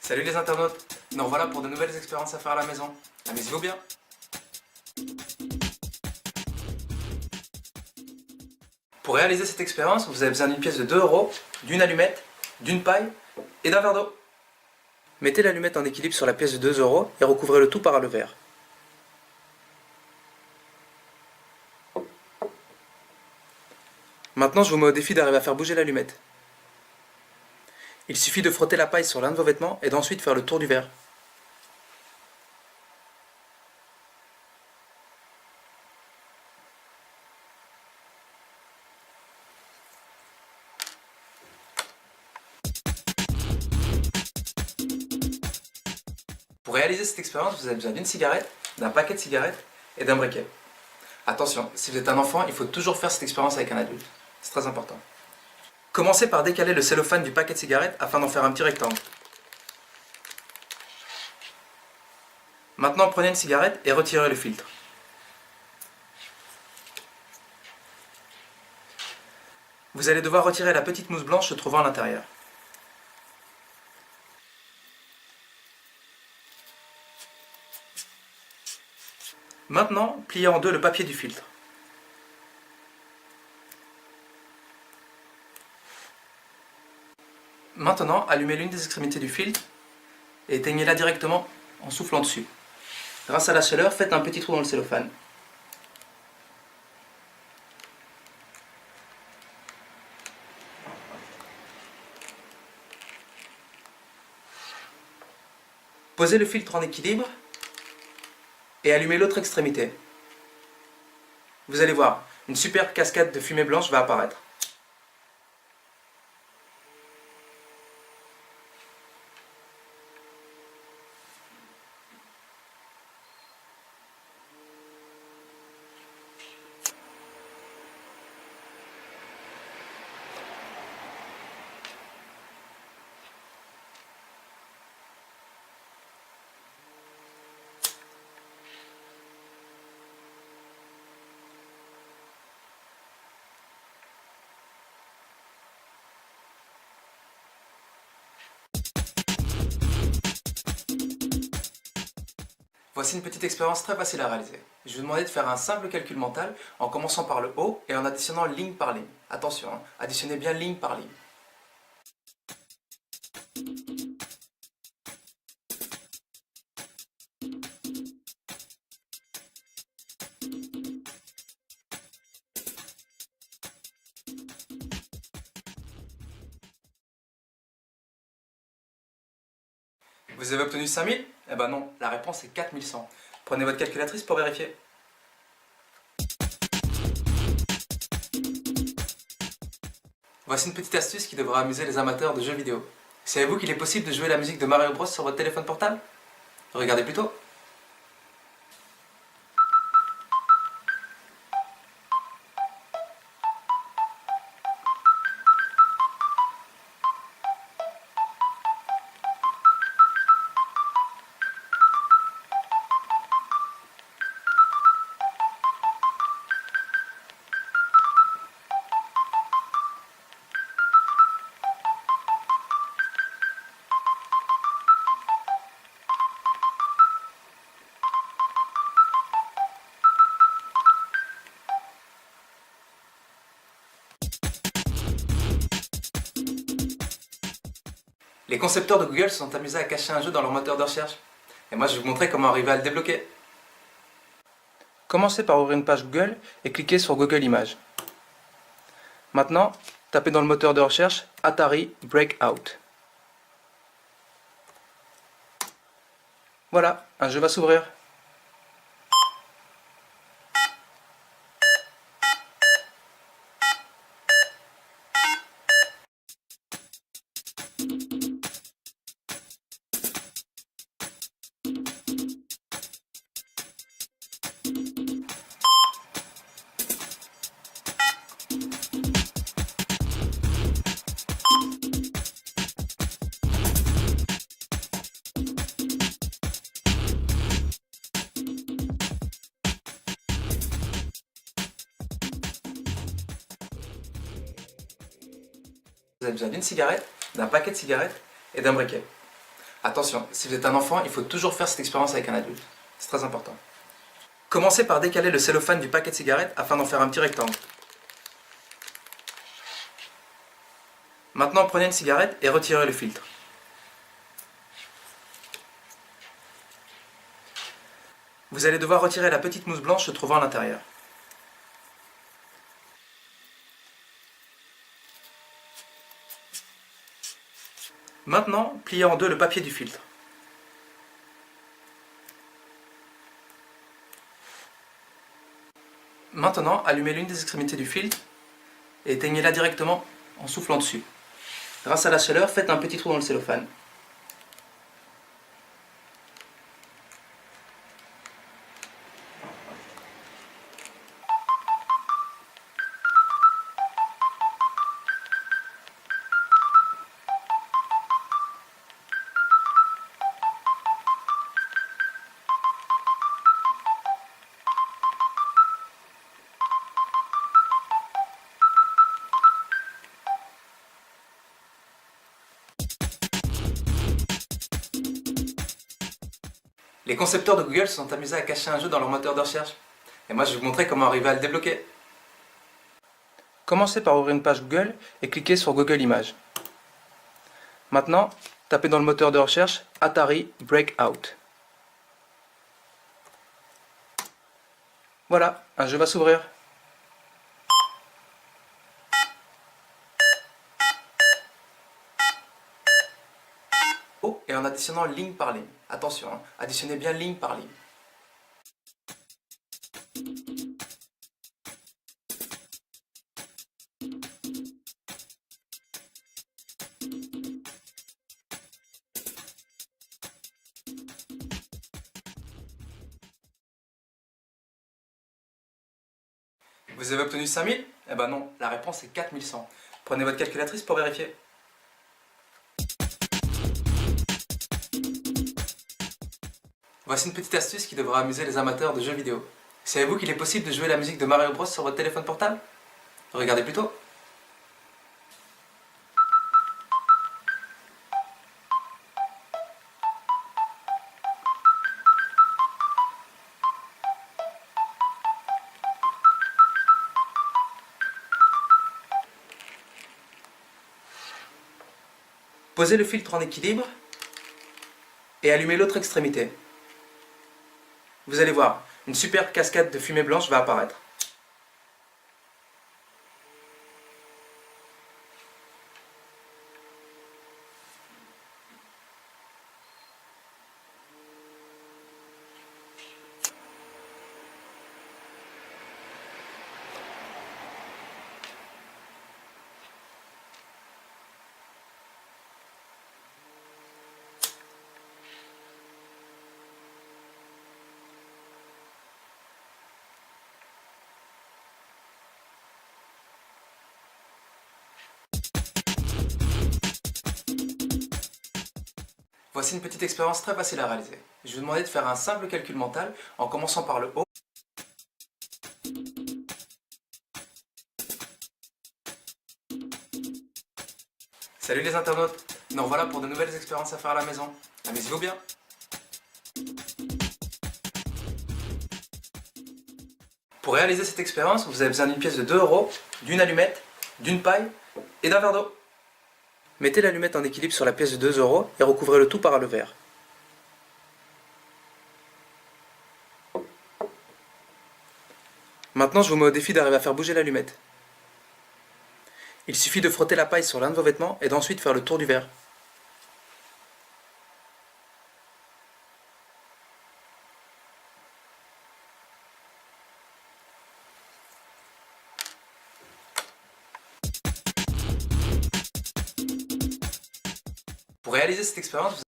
Salut les internautes, nous revoilà pour de nouvelles expériences à faire à la maison. Amusez-vous bien. Pour réaliser cette expérience, vous avez besoin d'une pièce de 2 euros, d'une allumette, d'une paille et d'un verre d'eau. Mettez l'allumette en équilibre sur la pièce de 2 euros et recouvrez le tout par le verre. Maintenant, je vous mets au défi d'arriver à faire bouger l'allumette. Il suffit de frotter la paille sur l'un de vos vêtements et d'ensuite faire le tour du verre. Pour réaliser cette expérience, vous avez besoin d'une cigarette, d'un paquet de cigarettes et d'un briquet. Attention, si vous êtes un enfant, il faut toujours faire cette expérience avec un adulte. C'est très important. Commencez par décaler le cellophane du paquet de cigarettes afin d'en faire un petit rectangle. Maintenant, prenez une cigarette et retirez le filtre. Vous allez devoir retirer la petite mousse blanche se trouvant à l'intérieur. Maintenant, pliez en deux le papier du filtre. Maintenant, allumez l'une des extrémités du filtre et éteignez-la directement en soufflant dessus. Grâce à la chaleur, faites un petit trou dans le cellophane. Posez le filtre en équilibre et allumez l'autre extrémité. Vous allez voir, une superbe cascade de fumée blanche va apparaître. Voici une petite expérience très facile à réaliser. Je vais vous demander de faire un simple calcul mental en commençant par le haut et en additionnant ligne par ligne. Attention, additionnez bien ligne par ligne. Vous avez obtenu 5000 ? Eh ben non, la réponse est 4100. Prenez votre calculatrice pour vérifier. Voici une petite astuce qui devra amuser les amateurs de jeux vidéo. Savez-vous qu'il est possible de jouer la musique de Mario Bros sur votre téléphone portable ? Regardez plutôt. Les concepteurs de Google se sont amusés à cacher un jeu dans leur moteur de recherche. Et moi je vais vous montrer comment arriver à le débloquer. Commencez par ouvrir une page Google et cliquez sur Google Images. Maintenant, tapez dans le moteur de recherche Atari Breakout. Voilà, un jeu va s'ouvrir. Vous avez besoin d'une cigarette, d'un paquet de cigarettes et d'un briquet. Attention, si vous êtes un enfant, il faut toujours faire cette expérience avec un adulte. C'est très important. Commencez par décaler le cellophane du paquet de cigarettes afin d'en faire un petit rectangle. Maintenant, prenez une cigarette et retirez le filtre. Vous allez devoir retirer la petite mousse blanche se trouvant à l'intérieur. Maintenant, pliez en deux le papier du filtre. Maintenant, allumez l'une des extrémités du filtre et éteignez-la directement en soufflant dessus. Grâce à la chaleur, faites un petit trou dans le cellophane. Les concepteurs de Google se sont amusés à cacher un jeu dans leur moteur de recherche. Et moi, je vais vous montrer comment arriver à le débloquer. Commencez par ouvrir une page Google et cliquez sur Google Images. Maintenant, tapez dans le moteur de recherche Atari Breakout. Voilà, un jeu va s'ouvrir. Oh, et en additionnant ligne par ligne. Attention, hein, additionnez bien ligne par ligne. Vous avez obtenu 5000? Eh ben non, la réponse est 4100. Prenez votre calculatrice pour vérifier. Voici une petite astuce qui devra amuser les amateurs de jeux vidéo. Savez-vous qu'il est possible de jouer la musique de Mario Bros sur votre téléphone portable? Regardez plutôt. Posez le filtre en équilibre et allumez l'autre extrémité. Vous allez voir, une superbe cascade de fumée blanche va apparaître. Voici une petite expérience très facile à réaliser. Je vais vous demander de faire un simple calcul mental en commençant par le haut. Salut les internautes, nous revoilà pour de nouvelles expériences à faire à la maison. Amusez-vous bien. Pour réaliser cette expérience, vous avez besoin d'une pièce de 2 €, d'une allumette, d'une paille et d'un verre d'eau. Mettez l'allumette en équilibre sur la pièce de 2 € et recouvrez le tout par le verre. Maintenant, je vous mets au défi d'arriver à faire bouger l'allumette. Il suffit de frotter la paille sur l'un de vos vêtements et d'ensuite faire le tour du verre. Pour réaliser cette expérience,